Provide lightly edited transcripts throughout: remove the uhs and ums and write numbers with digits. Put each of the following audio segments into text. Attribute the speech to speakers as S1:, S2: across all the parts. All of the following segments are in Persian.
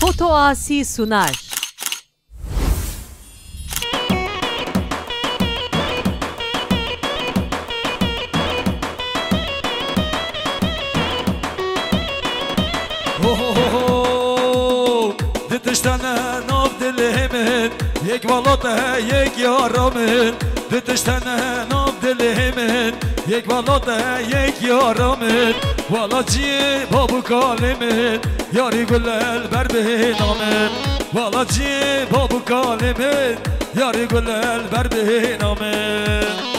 S1: Foto Asi sunar.
S2: دتشتنه ناف دل من یک والاته یک یارمن دتشتنه ناف دل من یک والاته یک یارمن والا جی بابو کالمن یاری گلل بر به نامن والا جی بابو کالمن یاری گلل بر به نامن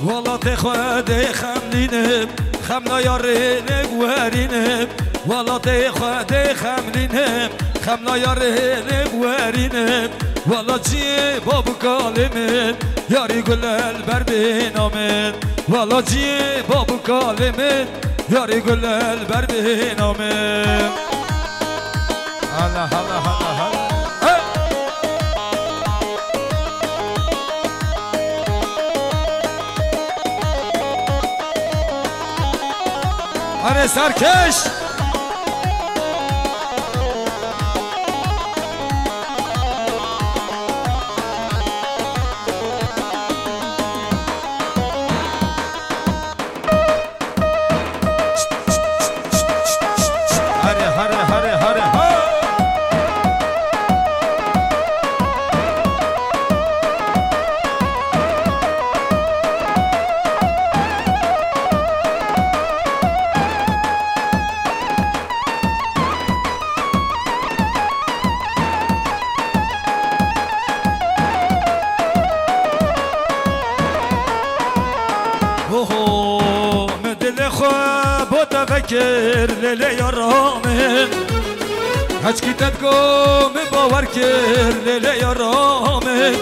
S2: والله خودی خملینم خملا یاره نگوارینم والله خودی خملینم خملا یاره نگوارینم والله جی بابو کالمن یاری گلل بر بینامن والله جی بابو کالمن یاری گلل بر بینامن هلا هلا هلا هلا آره سرکش فکر لیلی یارامن هچ کی تدگم باور کر لیلی یارامن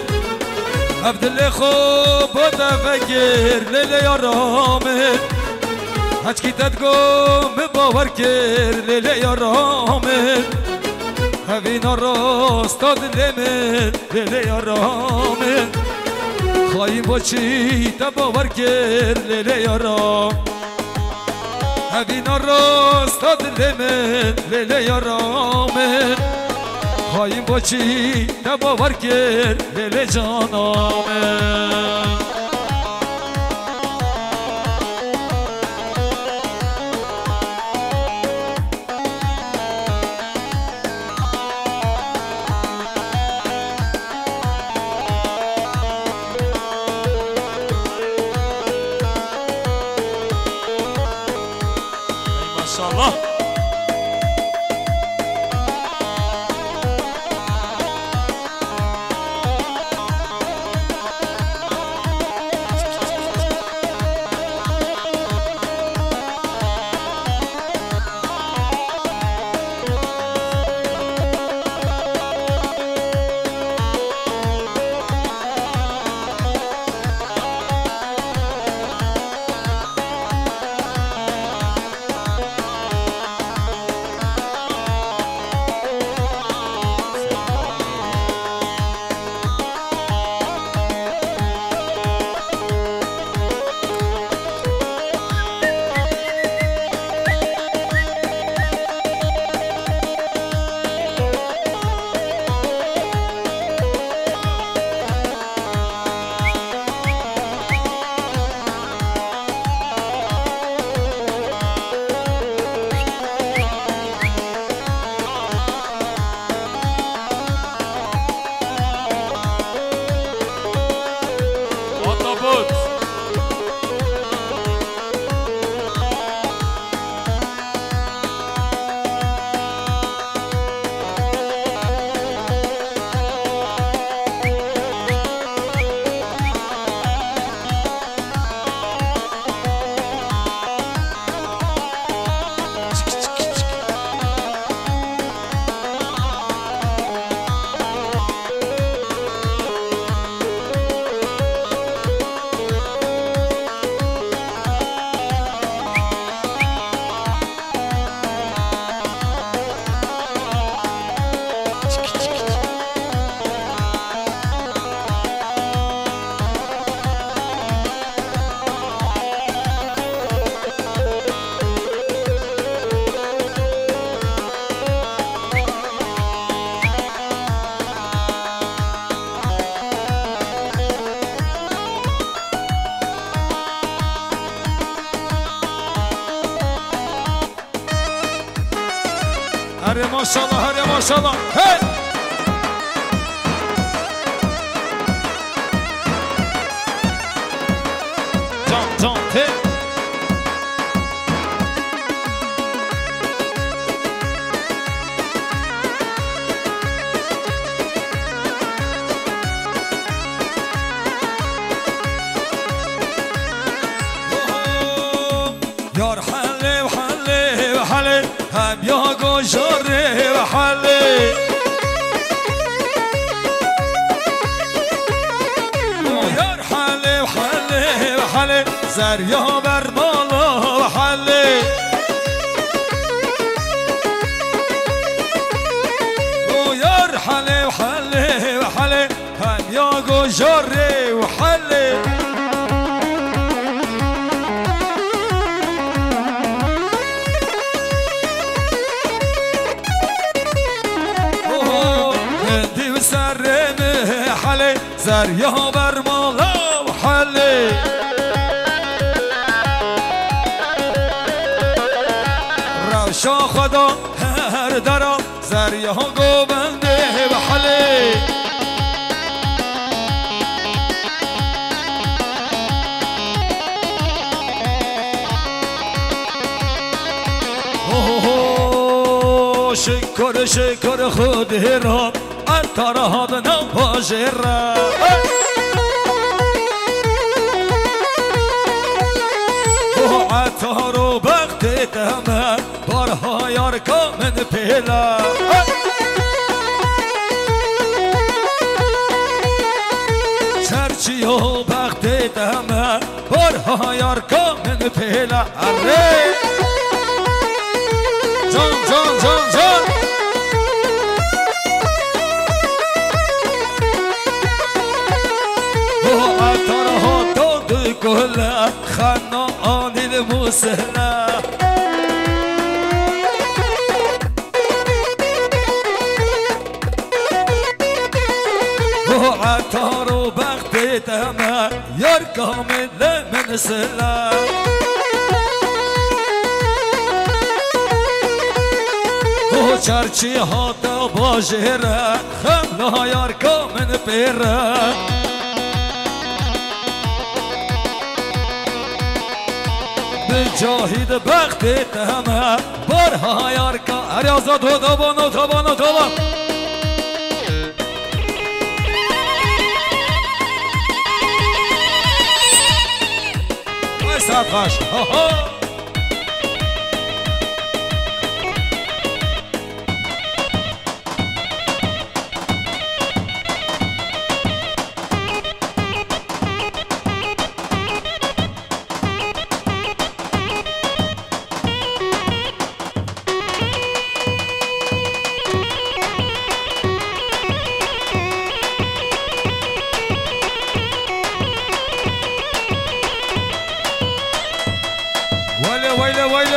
S2: عبدالله خوب بود فکر لیلی یارامن هچ کی تدگم باور کر لیلی یارامن هوینا راست داد لمن لیلی یارامن خواهیم با چی باور کر لیلی یارامن هبینا راست داد لمن لیلی یارامن خواهیم با چی باور کرد لیلی جانامن
S3: Allah.
S2: هری ماشاءالله هری ماشاءالله هی جان جان هی یار حله و حله و حله هم یا گوشاره و حله یار حله و حله و حله زریا بر بالا و حله یار حله و حله و حله هم یا گوشاره و حله زریا بر مالا و حله روشا خدا هر درا زریا گوبنده و حله شکر شکر خود را ترهاد نباجرا عطار و بخت تمه بارها یار کامن پیلا چرچی و بخت تمه بارها یار کامن پیلا اره جان جان جان جان عطارها داد کلا خنان المسهلا عطار و بخت تمه یار کامل من سلا چرچی ها تا باجره خملا یار کامل پیره جاهید بخت تمه بارها یار کا اریازا دو دابانو دابانو دابان وای ساعت خاش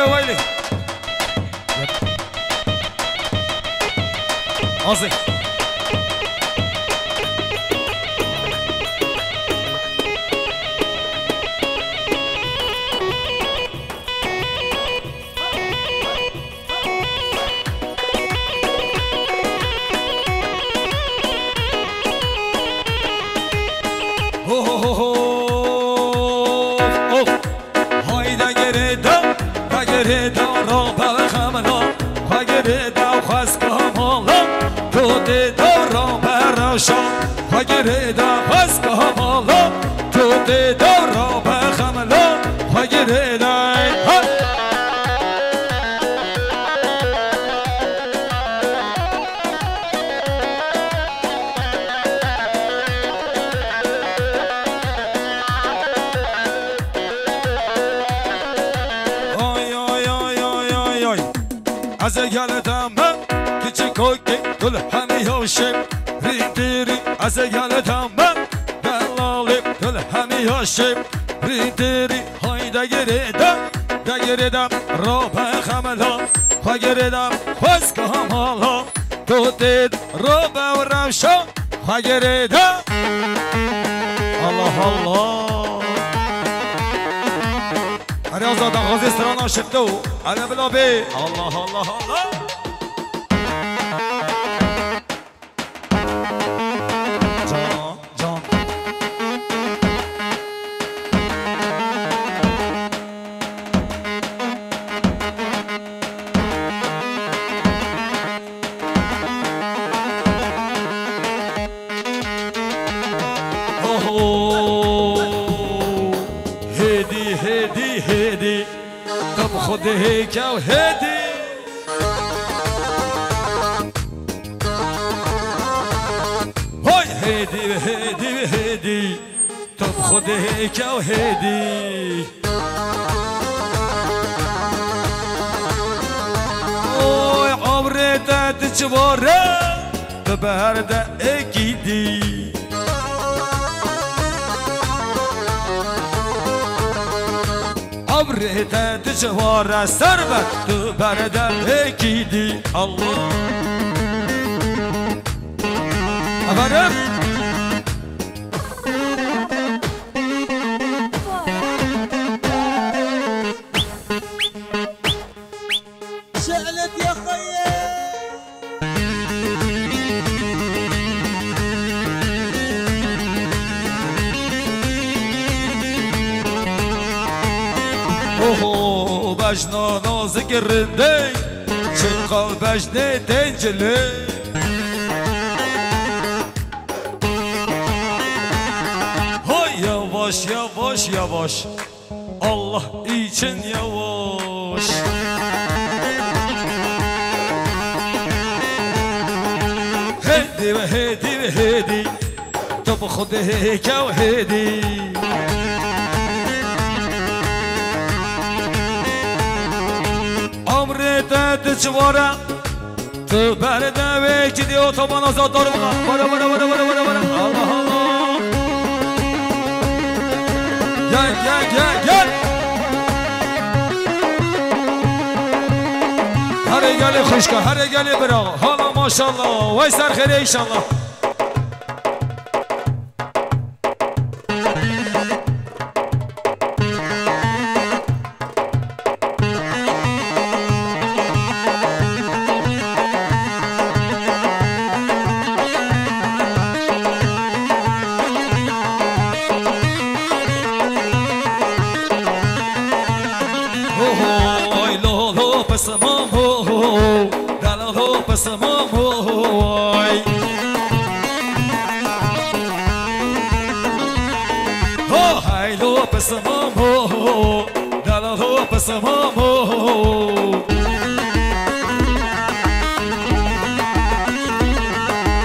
S2: ويلي عظيم از گلتم من کچی کوکی دل همی هاشم ریدیری از گلتم من دلالی دل همی هاشم ریدیری های دگریدم را به خملا خگریدم خوز که همالا تو دید را به روشا خگریدم الله الله هر آزاد غازی سران آشفته و علی بلا بی الله الله الله هدي طب خد هيك وهدي هاي هدي هدي هدي طب خد هيك وهدي اوي عمري تتجبره تبارده اكيدي عمري تتجبره سربت تبارده اكيدي الله أفرم
S1: شعلت يا خيي
S2: اوه بجنا نازك الرندي شقا بجني تنجلي Yavaş yavaş yavaş Allah için yavaş Hedi ve hedi ve hedi Tabi خود هيك وهدي عمري تتجوره تبرده وكدي وطبعا زادار برا برا برا برا برا برا الله الله Gel gel gel gel. Her geli خوشka, her geli bravo. Hala maşallah. Vay serxere inşallah.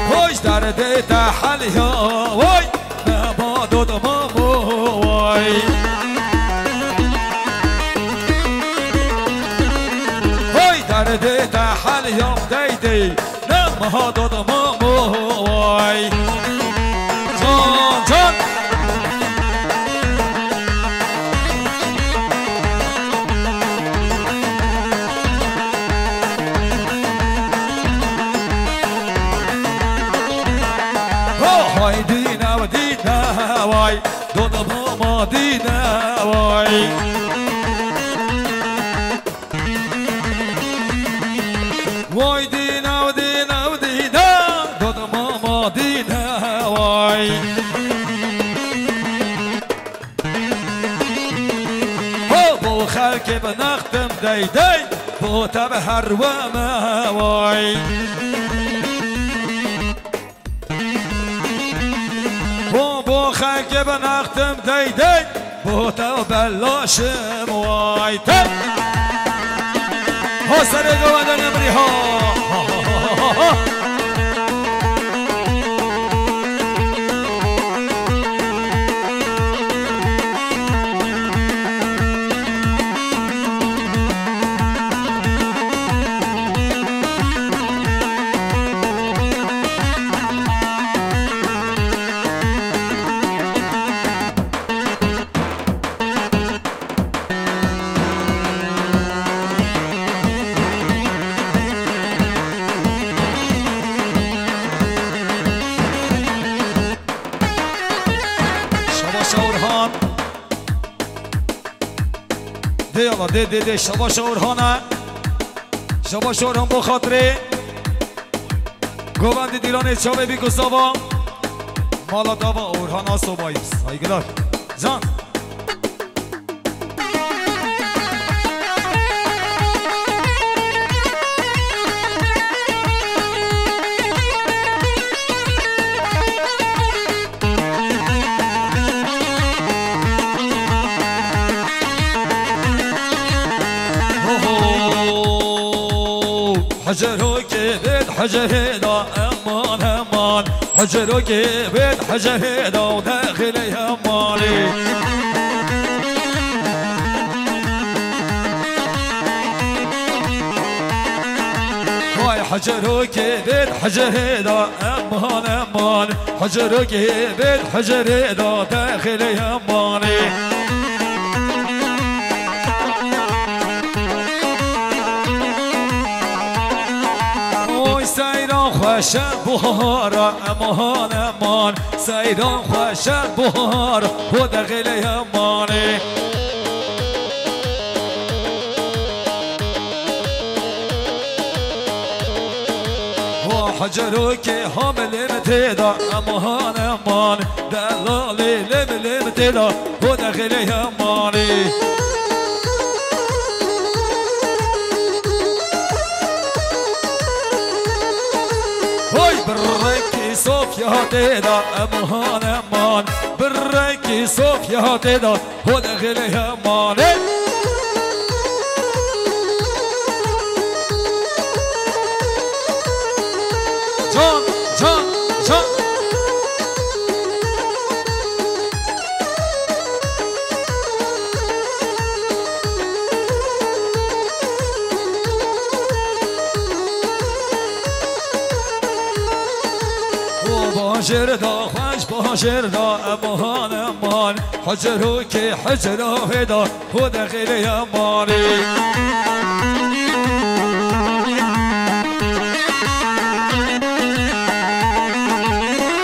S2: Hoş derde tahal ya vay nabadod mamo vay Hoş derde tahal ya deydi nabadod mamo vay Can can دينا ودينا واي دون ماما دينا واي واي دينا ودينا ودينا دون ماما دينا واي بو خلك بنختم دي دي بو تبهر وما واي بو خلق بنختم دی دی بو تو بلاشم وای تب ها سر گوانده نمری ها يلا دي دي دي شباش اورهانا شباش اورهان بخاطره گوبند دیران چاوه بی گستاوا مالا داوا اورهانا صوباییس saygılar can حجروك بيت حجهدا امان امان حجروك بيت حجهدا وداخل يماني واي حجروك بيت حجهدا امان امان حجروك بيت حجهدا داخل يماني سیران خوش بهار امان امان سیران خوش بهار و دقیل امانی و حجرو که حامل متدا امان امان دلالی لم متدا و دقیل امانی برکی صوفیا دیدا امان امان برکی صوفیا دیدا و داخل امانه جان جان جان باشر دا خوش باشر دا امان امان حجرو که حجرو هدا و داخل امانی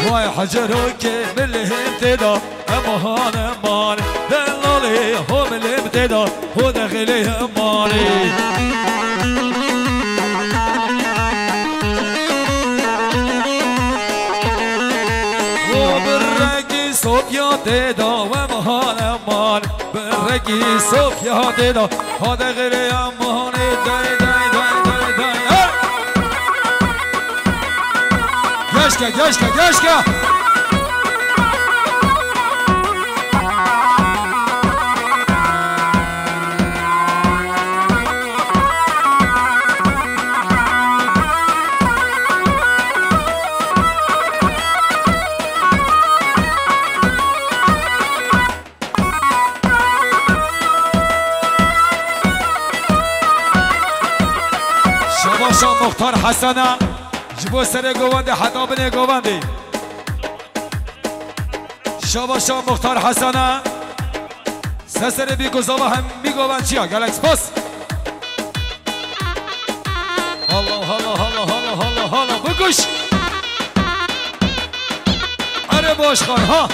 S2: وای حجرو که ملهم تدا امان امان دلالی هم ملهم تدا و داخل امانی صوفیا دیدا و امان امان برگی صوفیا دیدا ها دغیر امان دای دای دای دای دای گشکه گشکه گشکه شام مختار حسنه جبو سر گوانده حتی بنه گوانده شام مختار حسنه سسر بی گذابه هم میگوان چیا گلکس پاس الله الله الله الله الله الله بگوش اره باش خان ها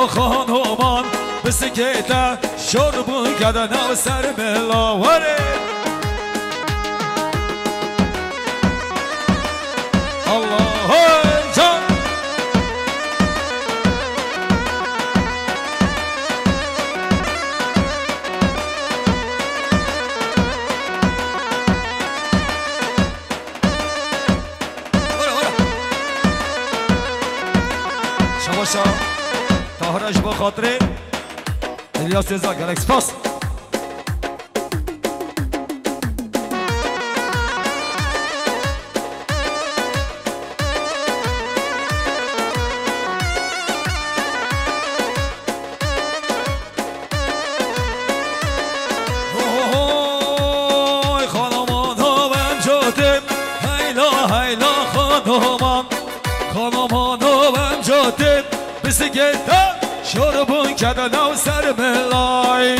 S2: خانومان بسکیتا شربون کدن و سر ملاوره الله جان شباشا طاهرش با خاطره الیاس رضا گلکس پاس خانمان خانمانو امجادت بسگتا شربون کدن و سر ملای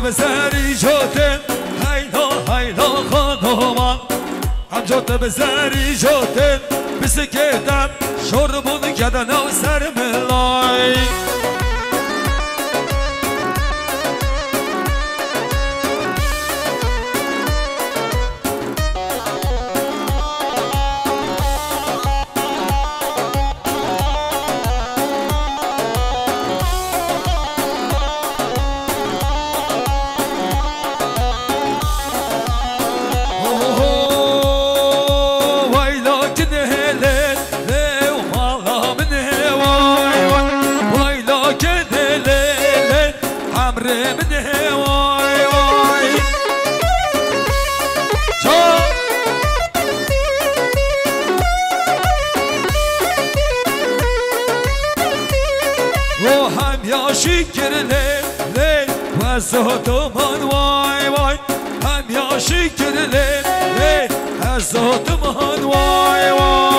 S2: به سری جاده هیلا هیلا خانمان همجاده به سری جاده بسکتم شربون کدن و سر ملای شکر لی و زادمان وای وای هم یا شکر لی از زادمان وای وای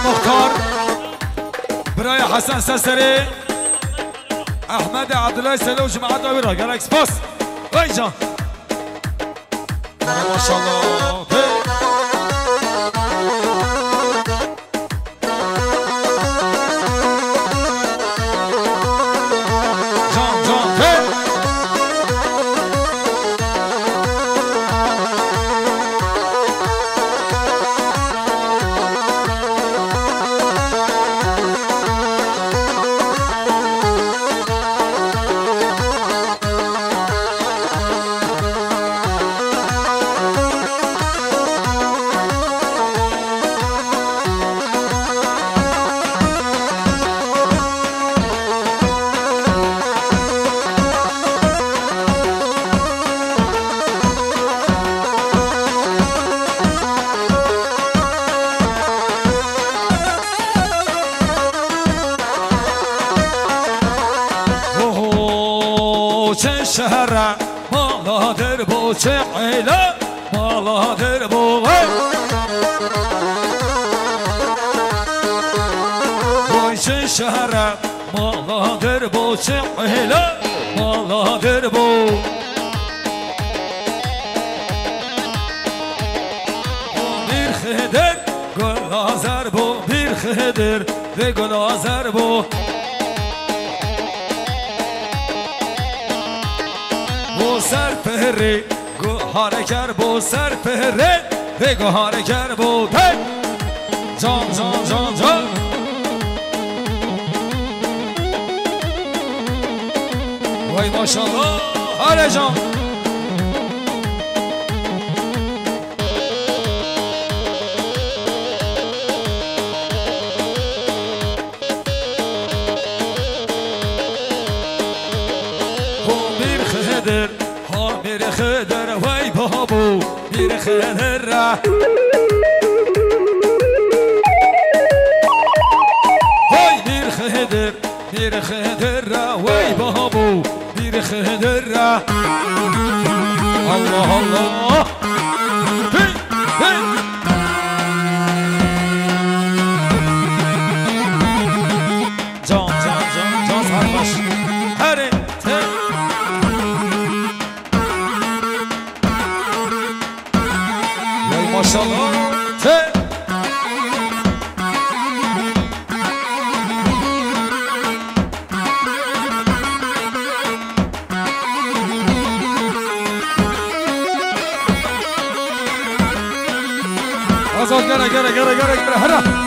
S2: مختار برای حسن سسری احمد عبدالله سلو جماعت آویرا گلکس پاس وای جان ماشاءالله شهر مالا در بو چه عیله مالا در بو وای چه شهر مالا در بو چه عیله مالا در بو bir خدر گل آزر بو bir خدر de گل آزر بو سر پهره گوهاره کر بو سر پهره به گوهاره کر بو جان جان جان جان وای ماشاءالله آره جان میر خدر وای بابو میر خدر را وای میر خدر را وای بابو میر خدر را الله الله هی هی جان جان جان جان سرباش هره ماشاءالله آزاد گره هرا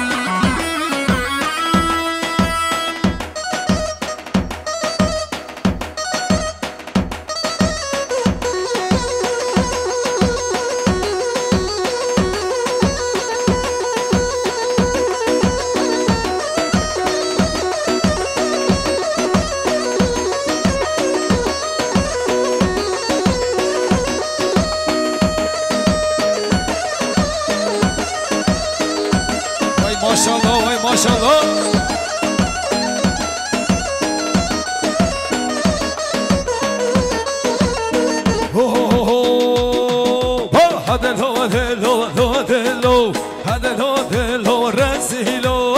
S2: ماشاءالله وای ماشاءالله هدلو هدلو هدلو هدلو هدلو رسیلو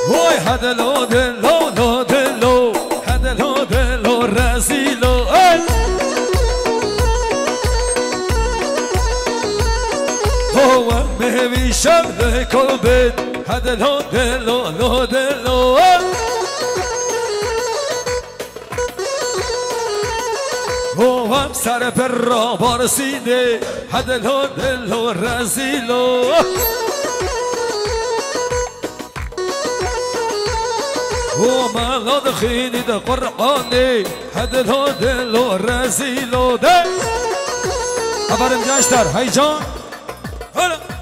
S2: وای هدلو هدلو هدلو هدلو هدلو رسیلو هو مهوی شب کلبت هدلو دلو لو دلو هو هم سر پر را بارسیده هدلو دلو رزیلو هو مالاد خیلی ده قرآنی هدلو دلو رزیلو ده خبرم جاشتر هی جان هلا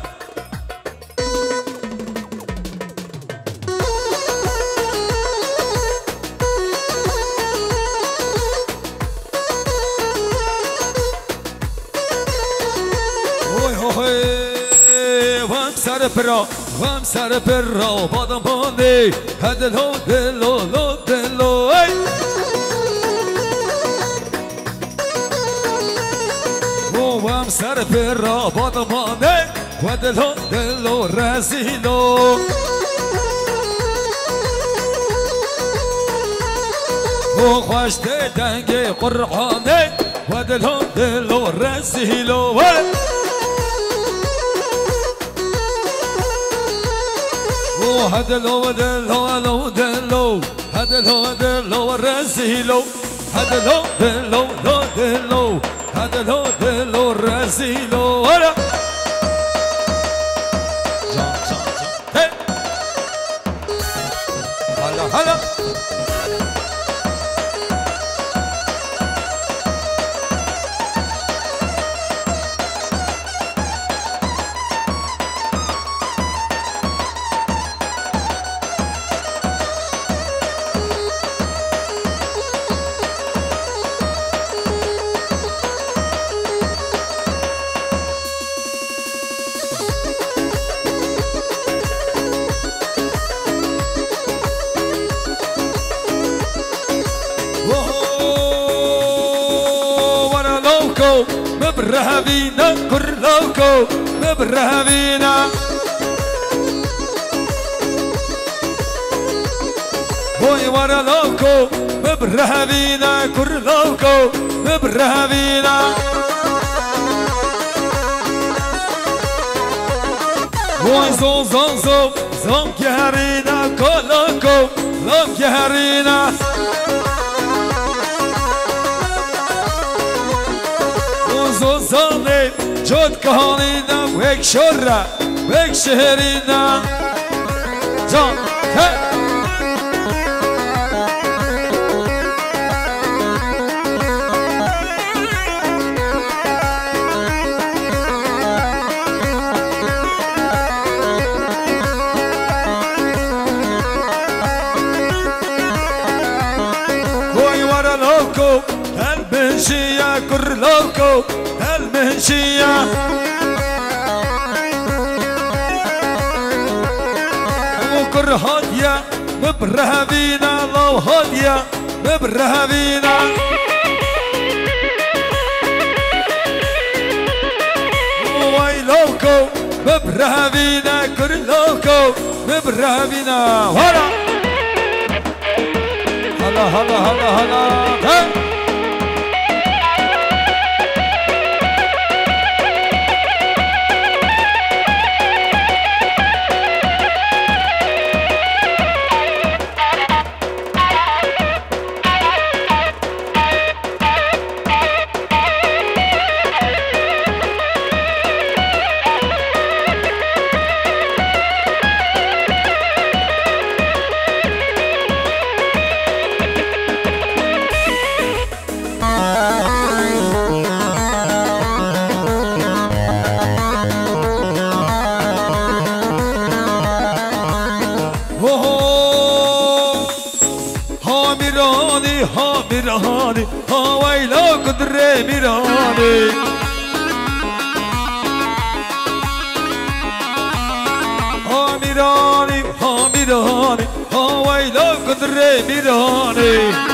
S2: وام سر پرا بادم بانده هدلو دلو لو دلو وام سر پرا بادم بانده هدلو دلو رزیلو خوش دنگ قرآنه هدلو دلو رزیلو هدلو دلو لو دلو هدلو دلو رزيلو هدلو دلو لو دلو هدلو دلو رزيلو ولا جان جان جان هلا هلا مبرهبينا كرلوكو مبرهبينا بوي ورا لوكو مبرهبينا كرلوكو مبرهبينا بوي زو زو زو زو كهرينا كولوكو زو كهرينا زوزانه جد کهانینا وک شره وک شهرینا جان المنشية كرلوكو المنشية وكر هادية ببرهبينا لو هادية ببرهبينا ويلوكو ببرهبينا كرلوكو ببرهبينا هلا هلا هلا هلا هلا ميراني هاويلا قدري ميراني ميراني ميراني هاويلا قدري ميراني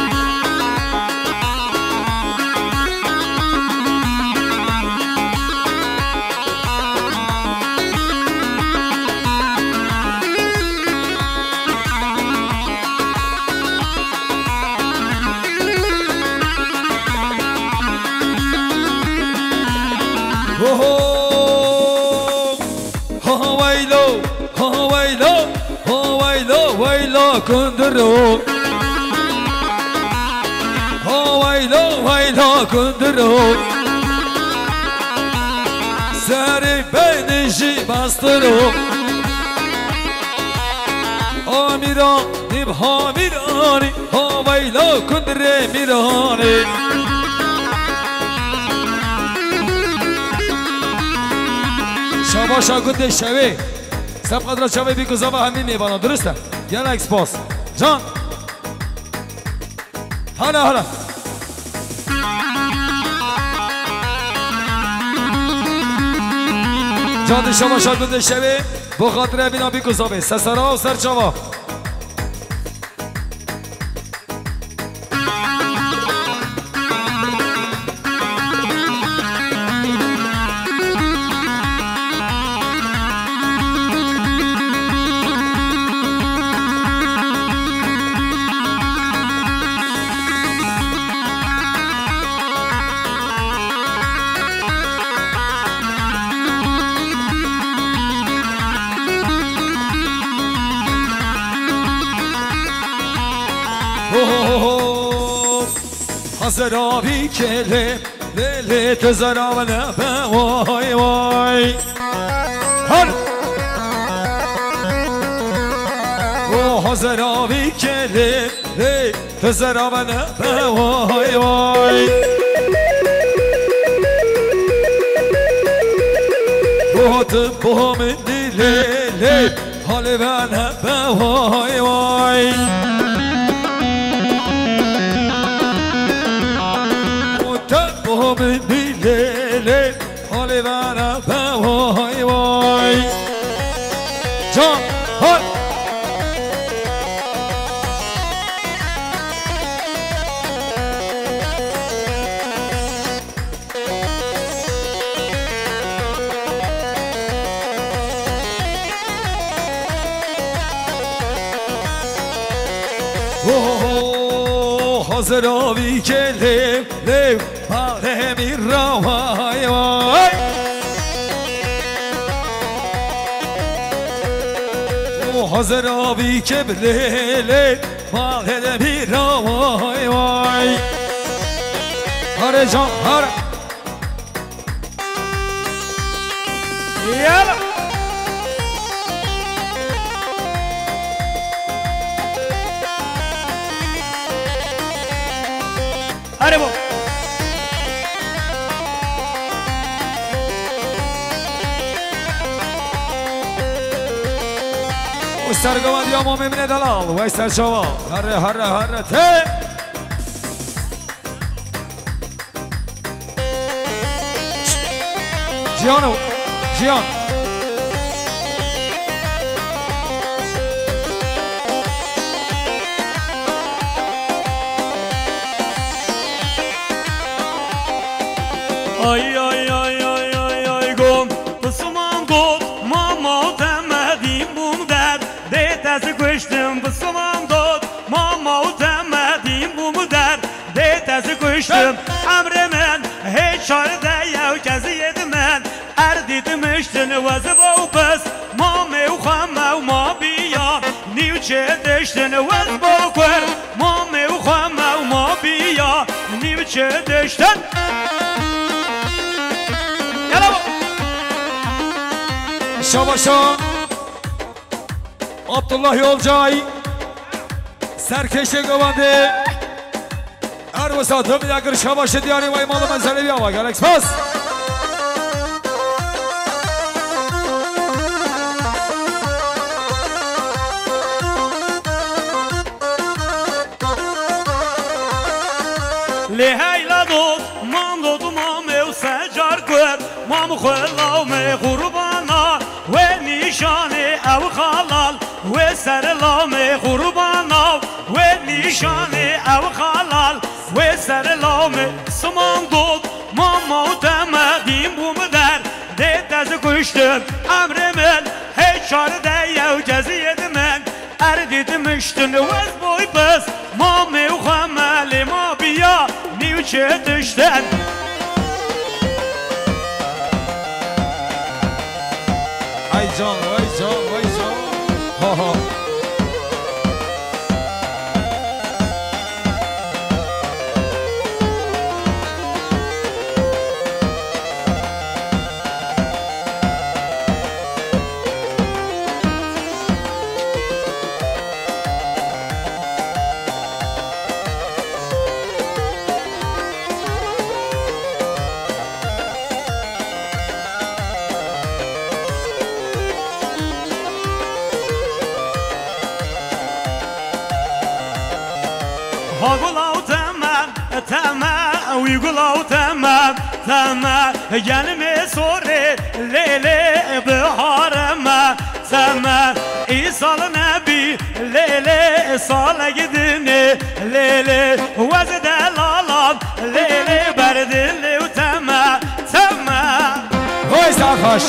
S2: كندرو ويلا كندرو ساري بين جي باسترو ميراني ميراني ويلا كندري ميراني شباشا قد شوي سب قدرت شوي بيكو زبا همين ميبانا درسته يلا اكسبوس جان هلا هلا جان شما شاگرد شوی با خاطر بینا بیکو زابه سسرا و سرچاوا زرابی کله لیت زراب نبه وای وای هر او زرابی کله لیت زراب نبه وای وای بوت بوم دیله حال من نبه وای وای من دیله حالی برا وای وای جان های حاضر آوی که لیو حاله می را وای وای حاضر آوی که لیو حاله می را وای وای هره جان هره یالا هره با سرگوان یا ما میمونه دلال وای سرچاوا هره هره هره ته جیانو جیان
S3: Ay ay ay ay ay ay gom Bısıman gol Mama temedim bum der Detesi kuştum Bısıman gol Mama temedim bum der Detesi kuştum Emremen Hiç şarda yav kezi yedimen Erdidimiştin Vazı bu pes Mame ukhama ma biya Nivçe deştin Vaz bu kwer Mame ukhama ma biya Nivçe deştin
S2: Şabaşa Abdullah Yolcay Serkeşe Gavandi Ervasa Dömüdakır Şabaşı Diyarı Vaymalı Mezeli bir hava Galax Pas
S3: Leheyla dost Mam dodu mamev secar kwer Mam khulav me kurbana Ve nişani ev halal Ve serla me kurbana Ve nişani ev halal Ve serla me Sıman dod Mama temedim bu mu der Detezi kuştum Emrimin Hiç şarda yev gezi yedimen Erdidimiştin Vez boy pes Mami uhameli ma biya Nivçe düşten
S2: Ay can vay can vay can Ha ha
S3: Hagulav temem temem Uygulav temem temem Gelme sore lele bihareme temem İsal nebi lele sale gidini lele Vez delalan lele berdili temem temem
S2: Vay sarhoş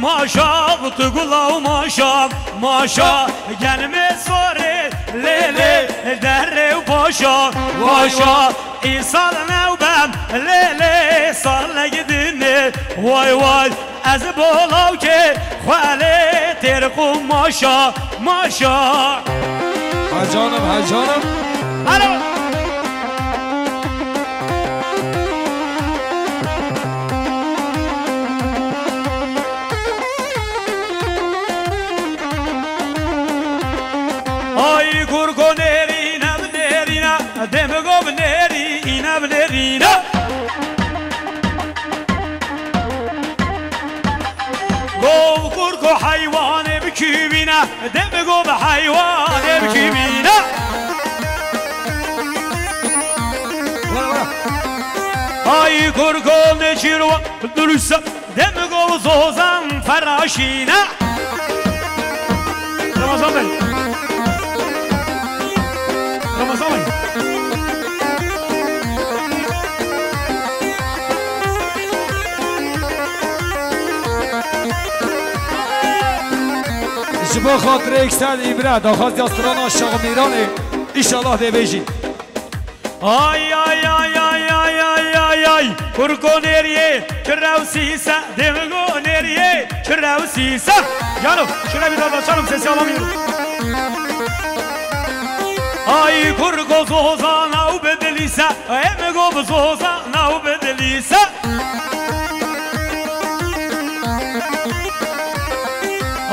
S2: Maşa, tıgulav maşa, maşa Gelme sore, lele, derrev paşa, paşa İnsan nevbem, lele, sarla gidini Vay vay, ez bolav ki, khvale, terkum maşa, maşa Ha canım, ha canım
S3: Alo Ay kurko nerina nerina demegov nerina nerina Gov kurko hayvan ebkibina demegov hayvan ebkibina Ay kurko neçirva dürüsa demegov zozan feraşina Ramazan Bey Ramazan Bey
S2: Jibo خاطر اکسل ایبره داخل دستران آشاق میرانه ایشالله ده بیجی
S3: Ay ay ay ay ay ay ay ay Kurko nereye Kırravsiyse Demigo nereye Kırravsiyse Canım şöyle bir daha açalım sesi alamıyorum Ay kurko zoza nav bedelise Emigo zoza nav bedelise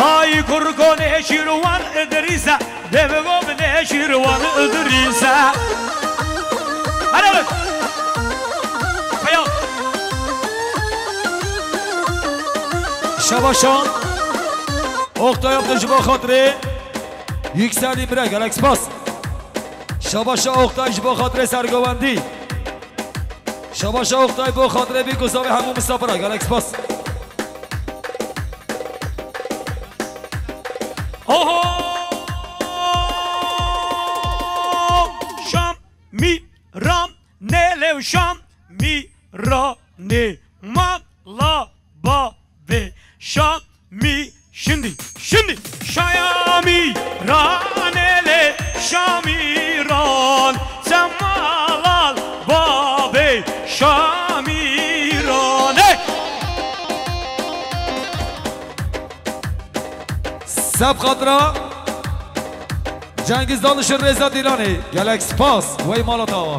S3: Ay kurko ne şirvan edrise Demigo ne şirvan edrise هلا ولد خیال
S2: شباشان اختای ابتش با خاطره یک سالی برگ الکس پاس شباشا اختایش با خاطره سرگوندی شباشا اختای با خاطره بی گذابه همون مسافرک الکس پاس
S3: شام می رام نلو شام می را نه مالا با به شام می şimdi şayami ranele şamiran semalal babe şamirane
S2: سب خاطره جنگیز دانش رضا دیرانی گلکس پاس وی مالا تاوا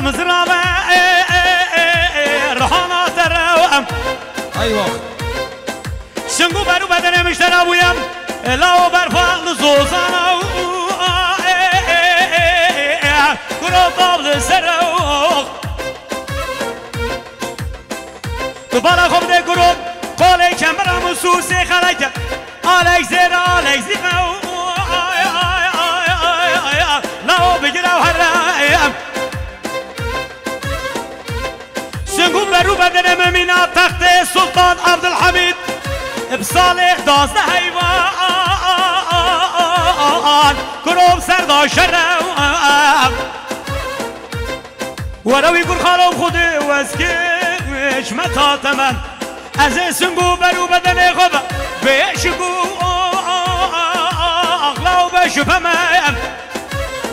S3: مزرابه رهانا تروام
S2: ایوه
S3: شنگو برو بدن مشترابویم الاو برفال زوزانا کرو قابل سروخ تو بالا خوب ده کرو قاله کمرم و سوسی خلکه آلک زیر آلک زیخه لاو بگیره و هرم شنگو برو بدن مینا تخت سلطان عبدالحمید بصالح دازده حیوان کروب سرداش روام وروی گر خالو خود وزکش متات من از سنگو برو بدن خوب بشگو اغلاو بشفمم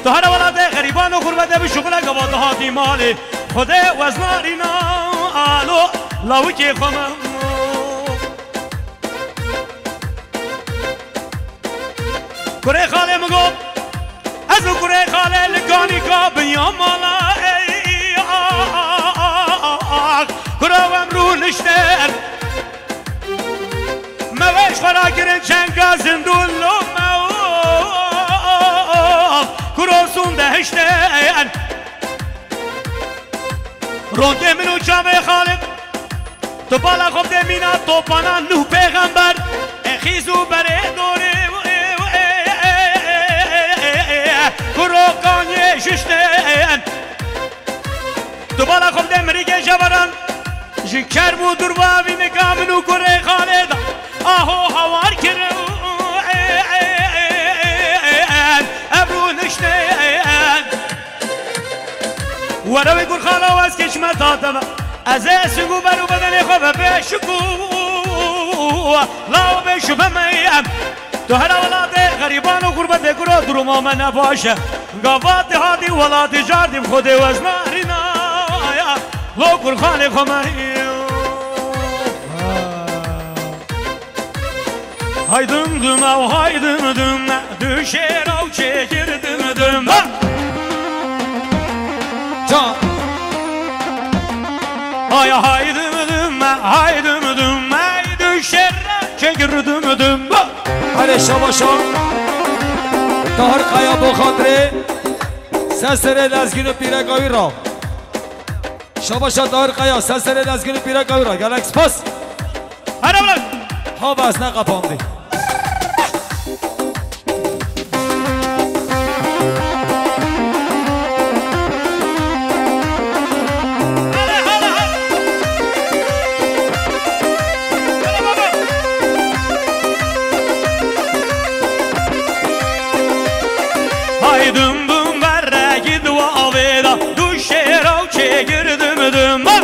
S3: تو هر ولاد غریبان و غربت به شغل گواده ها دیمالی خود وزنارینا آلو لاوکی خمم کره خاله مگو از او کره خاله لگانی کا بیام مالا کروم رو نشتر موش خورا گرن چنگا زندون لومو کروسون دهشتن رونده منو جامعه خالد تو بالا خوب دمینا تو پانا نو پیغمبر خیزو بره دوره کروکانی ششتن تو بالا خوب دمریگه جبران جکر بود درباوی نگامنو کره خالد آهو هوار کرو ابرو نشتن وروی گر خالا از کشمت آدم از سنگو برو بدن خوب بشکو لاو بشو بمیم تو هر ولاد غریبان و غربت گرو درما من نباشه گوات هادی ولاد جاردیم خود وزنارینا لو گر خالی خمیم haydım düme haydım düme düşer av çekirdim düme
S2: Can
S3: Ay haydım düme düşer av çekirdim düme
S2: hadi şabaşan Tahir Kaya bu خاطره سسره لزگین پیره قوی را شباشا دار قیا سسره لزگین پیره قوی را گلکس پاس
S3: هر اولاد
S2: ها بس نقپاندی
S3: haydım bum verre gid vaveda düşer av çekirdim düme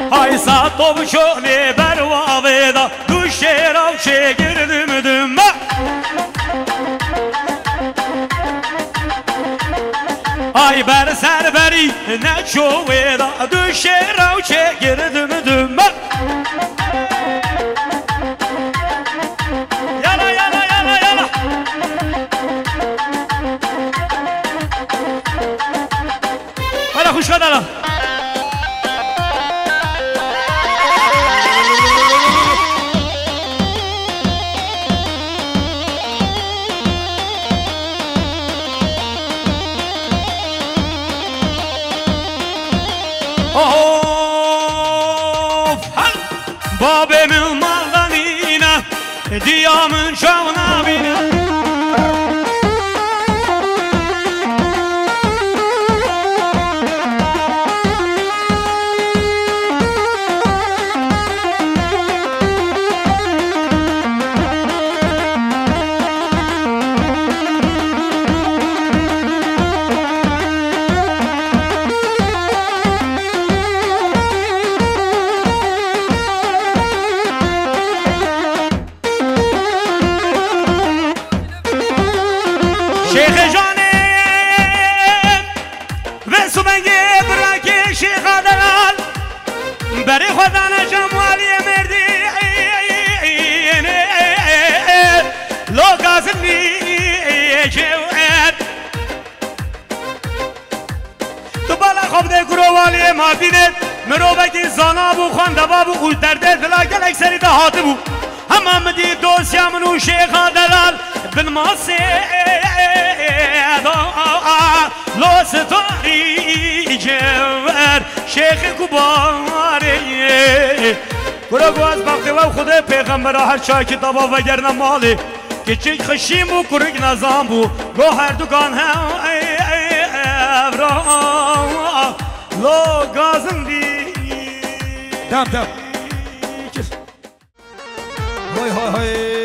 S3: Hay satov şone bervaveda düşer av çekirdim düme Ay ber serberi ne çoveda düşer av çekirdim düme خوش بدلا Babemin maldanine Diyamın çavına bine Şeyh Canım ve Sübenge bırakı Şeyh Adal beri Khodana Cemaliye merdi lo Kazımli Cevher tu bala Khabde Kurovaliye Madinet Merobeki zana bu khanda babu ulterde dila gelek seri de hatı bu Hamam di dosyamın u Şeyh Adal بالماسه لو ستاری جوهر شیخ کباره گرا گواز بختی و خود پیغمبر هر چای کتابا وگرنه مالی که چیک خشیم و کرک نظام بو گو هر دکان هم افرا لو گازم دی
S2: دم دم های های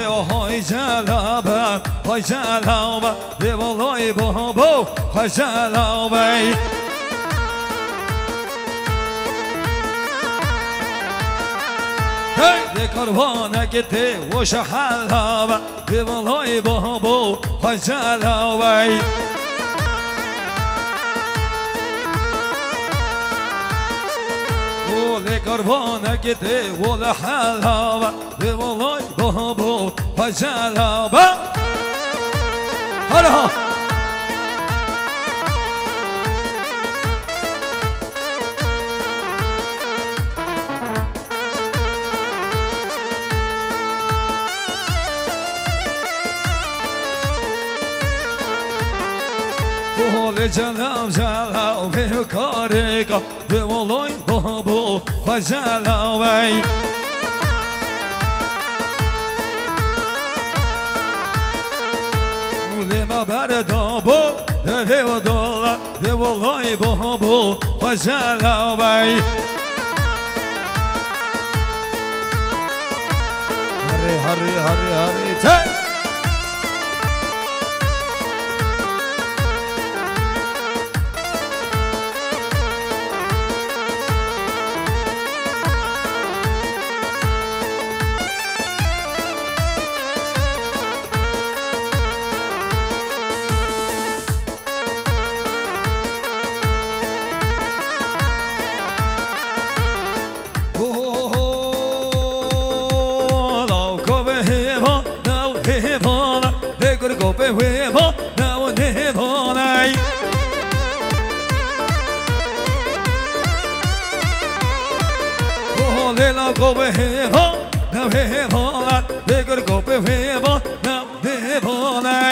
S2: های های جلابه های جلابه به بالای بابا های جلابه هی کاروانه گته و شحلابه به بالای بابا های جلابه ول کاروانه گته و لحلابه به بالای بابا های جلابه هلا ول جلاب جلاب به کارگاه به بالای بابا های جلابه ما بردابو ده و دولا ده والله بابو و جلابی هری هری هری هری ته huevo, no nevo nay. Ole la gobe huevo, no huevo, de gorgo huevo, no nevo nay.